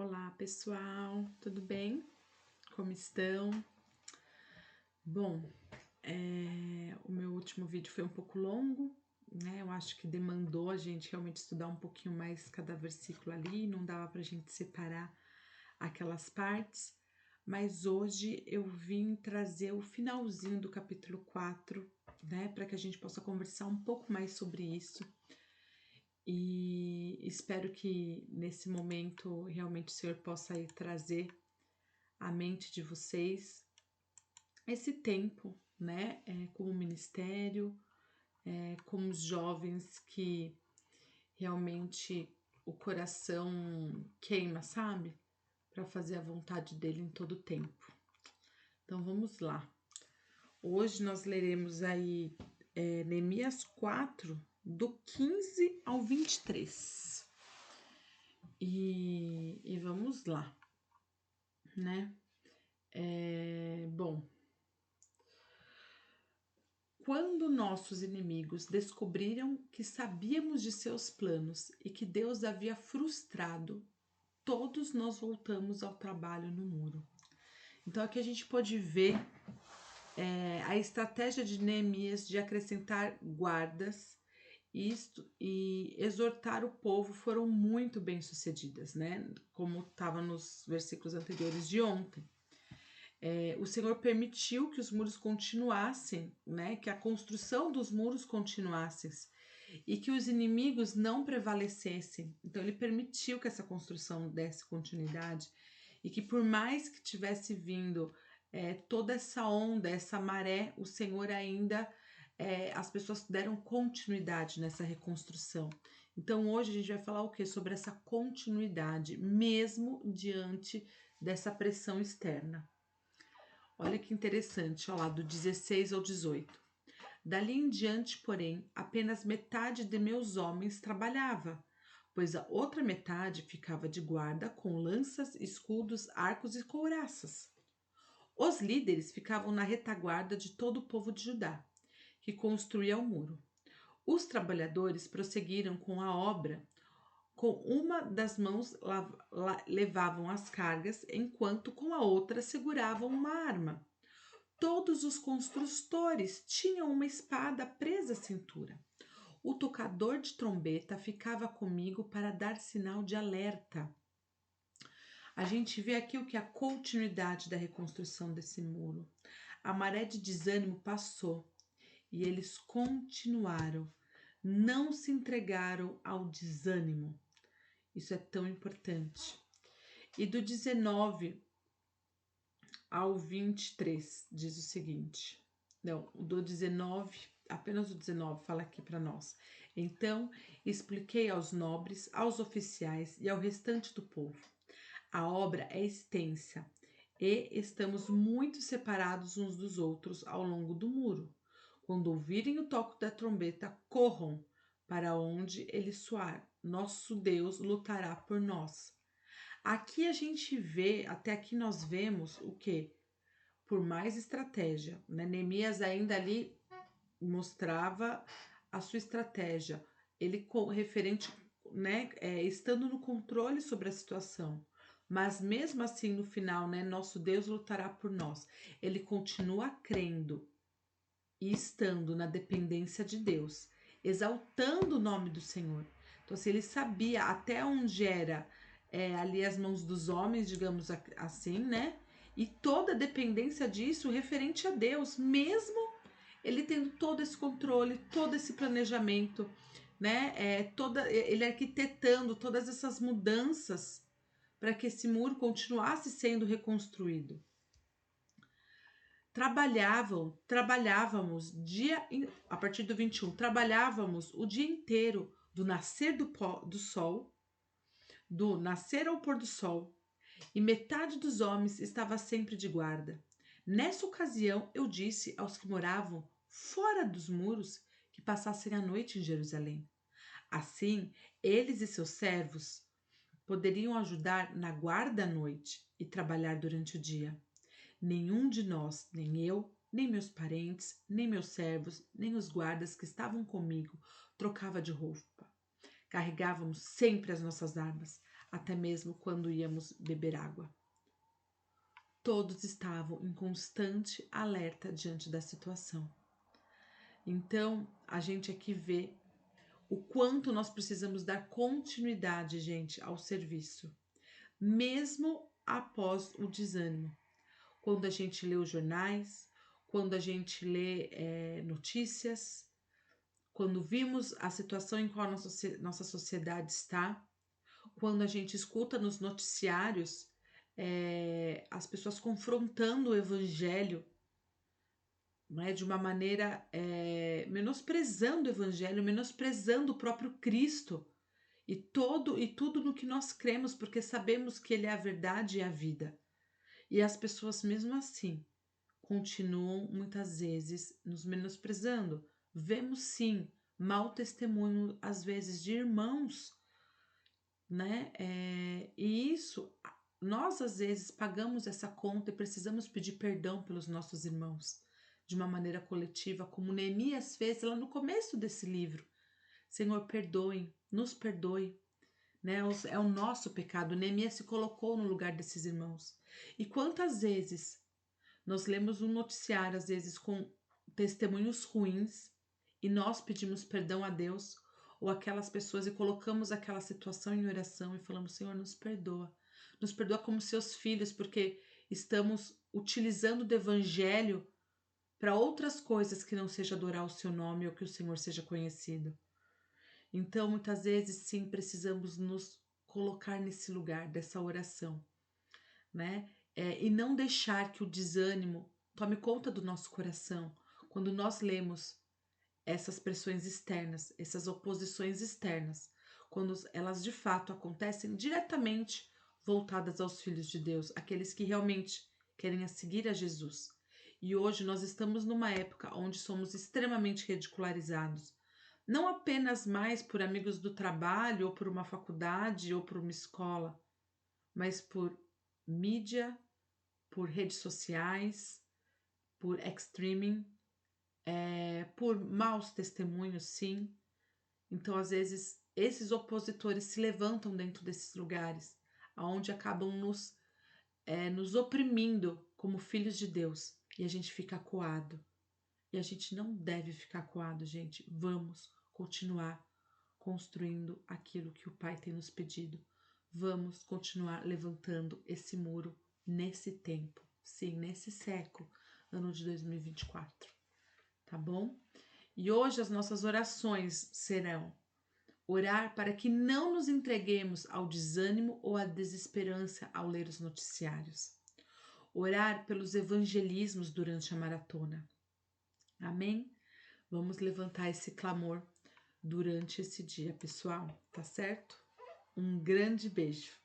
Olá, pessoal, tudo bem? Como estão? Bom, o meu último vídeo foi um pouco longo, né? Eu acho que demandou a gente realmente estudar um pouquinho mais cada versículo ali, não dava pra gente separar aquelas partes, mas hoje eu vim trazer o finalzinho do capítulo 4, né? Para que a gente possa conversar um pouco mais sobre isso. E espero que nesse momento realmente o Senhor possa aí trazer à mente de vocês esse tempo, né, como ministério, como os jovens que realmente o coração queima, sabe? Para fazer a vontade dele em todo o tempo. Então vamos lá. Hoje nós leremos aí Neemias 4, do 15 ao 23. E vamos lá, né? Bom, quando nossos inimigos descobriram que sabíamos de seus planos e que Deus havia frustrado, todos nós voltamos ao trabalho no muro. Então aqui a gente pode ver a estratégia de Neemias de acrescentar guardas e exortar o povo foram muito bem sucedidas, né? Como estava nos versículos anteriores de ontem. O Senhor permitiu que os muros continuassem, né? Que a construção dos muros continuasse e que os inimigos não prevalecessem. Então ele permitiu que essa construção desse continuidade e que por mais que tivesse vindo toda essa onda, essa maré, o Senhor ainda as pessoas deram continuidade nessa reconstrução. Então hoje a gente vai falar o que? Sobre essa continuidade, mesmo diante dessa pressão externa. Olha que interessante, ó lá, do 16 ao 18. Dali em diante, porém, apenas metade de meus homens trabalhava, pois a outra metade ficava de guarda com lanças, escudos, arcos e couraças. Os líderes ficavam na retaguarda de todo o povo de Judá, que construía o muro. Os trabalhadores prosseguiram com a obra. Com uma das mãos levavam as cargas, enquanto com a outra seguravam uma arma. Todos os construtores tinham uma espada presa à cintura. O tocador de trombeta ficava comigo para dar sinal de alerta. A gente vê aqui o que é a continuidade da reconstrução desse muro. A maré de desânimo passou e eles continuaram, não se entregaram ao desânimo. Isso é tão importante. E do 19 ao 23 diz o seguinte. Não, o do 19, apenas o 19 fala aqui para nós. Então, expliquei aos nobres, aos oficiais e ao restante do povo. A obra é extensa e estamos muito separados uns dos outros ao longo do muro. Quando ouvirem o toque da trombeta, corram para onde ele soar. Nosso Deus lutará por nós. Aqui a gente vê, até aqui nós vemos o que? Por mais estratégia, né? Neemias ainda ali mostrava a sua estratégia, ele referente, né, estando no controle sobre a situação. Mas mesmo assim, no final, né, nosso Deus lutará por nós. Ele continua crendo e estando na dependência de Deus, exaltando o nome do Senhor. Então, assim, ele sabia até onde era ali as mãos dos homens, digamos assim, né? E toda a dependência disso referente a Deus, mesmo ele tendo todo esse controle, todo esse planejamento, né? Ele arquitetando todas essas mudanças para que esse muro continuasse sendo reconstruído. Trabalhávamos a partir do 21, trabalhávamos o dia inteiro do nascer do sol, do nascer ao pôr do sol, e metade dos homens estava sempre de guarda. Nessa ocasião, eu disse aos que moravam fora dos muros que passassem a noite em Jerusalém. Assim, eles e seus servos poderiam ajudar na guarda à noite e trabalhar durante o dia. Nenhum de nós, nem eu, nem meus parentes, nem meus servos, nem os guardas que estavam comigo, trocava de roupa. Carregávamos sempre as nossas armas. até mesmo quando íamos beber água. Todos estavam em constante alerta diante da situação. Então, a gente aqui vê o quanto nós precisamos dar continuidade, gente, ao serviço, mesmo após o desânimo. Quando a gente lê os jornais, quando a gente lê notícias, quando vimos a situação em qual a nossa sociedade está, quando a gente escuta nos noticiários as pessoas confrontando o evangelho, né, de uma maneira menosprezando o evangelho, menosprezando o próprio Cristo e tudo no que nós cremos, porque sabemos que ele é a verdade e a vida. E as pessoas mesmo assim continuam muitas vezes nos menosprezando. Vemos sim mau testemunho às vezes de irmãos, né? E isso nós às vezes pagamos essa conta e precisamos pedir perdão pelos nossos irmãos de uma maneira coletiva, como Neemias fez lá no começo desse livro. Senhor, perdoe, nos perdoe, né? É o nosso pecado. Neemias se colocou no lugar desses irmãos. E quantas vezes nós lemos um noticiário, às vezes com testemunhos ruins, e nós pedimos perdão a Deus ou aquelas pessoas e colocamos aquela situação em oração e falamos: Senhor, nos perdoa. Nos perdoa como seus filhos, porque estamos utilizando do evangelho para outras coisas que não seja adorar o seu nome ou que o Senhor seja conhecido. Então, muitas vezes, sim, precisamos nos colocar nesse lugar dessa oração, né? E não deixar que o desânimo tome conta do nosso coração quando nós lemos essas pressões externas, essas oposições externas, quando elas de fato acontecem diretamente voltadas aos filhos de Deus, aqueles que realmente querem seguir a Jesus. E hoje nós estamos numa época onde somos extremamente ridicularizados, não apenas mais por amigos do trabalho, ou por uma faculdade, ou por uma escola, mas por mídia, por redes sociais, por streaming, por maus testemunhos, sim. Então, às vezes, esses opositores se levantam dentro desses lugares, onde acabam nos oprimindo como filhos de Deus, e a gente fica acuado. E a gente não deve ficar acuado, gente. Vamos continuar construindo aquilo que o Pai tem nos pedido. Vamos continuar levantando esse muro nesse tempo, sim, nesse século, ano de 2024, tá bom? E hoje as nossas orações serão orar para que não nos entreguemos ao desânimo ou à desesperança ao ler os noticiários. Orar pelos evangelismos durante a maratona. Amém? Vamos levantar esse clamor durante esse dia, pessoal, tá certo? Um grande beijo.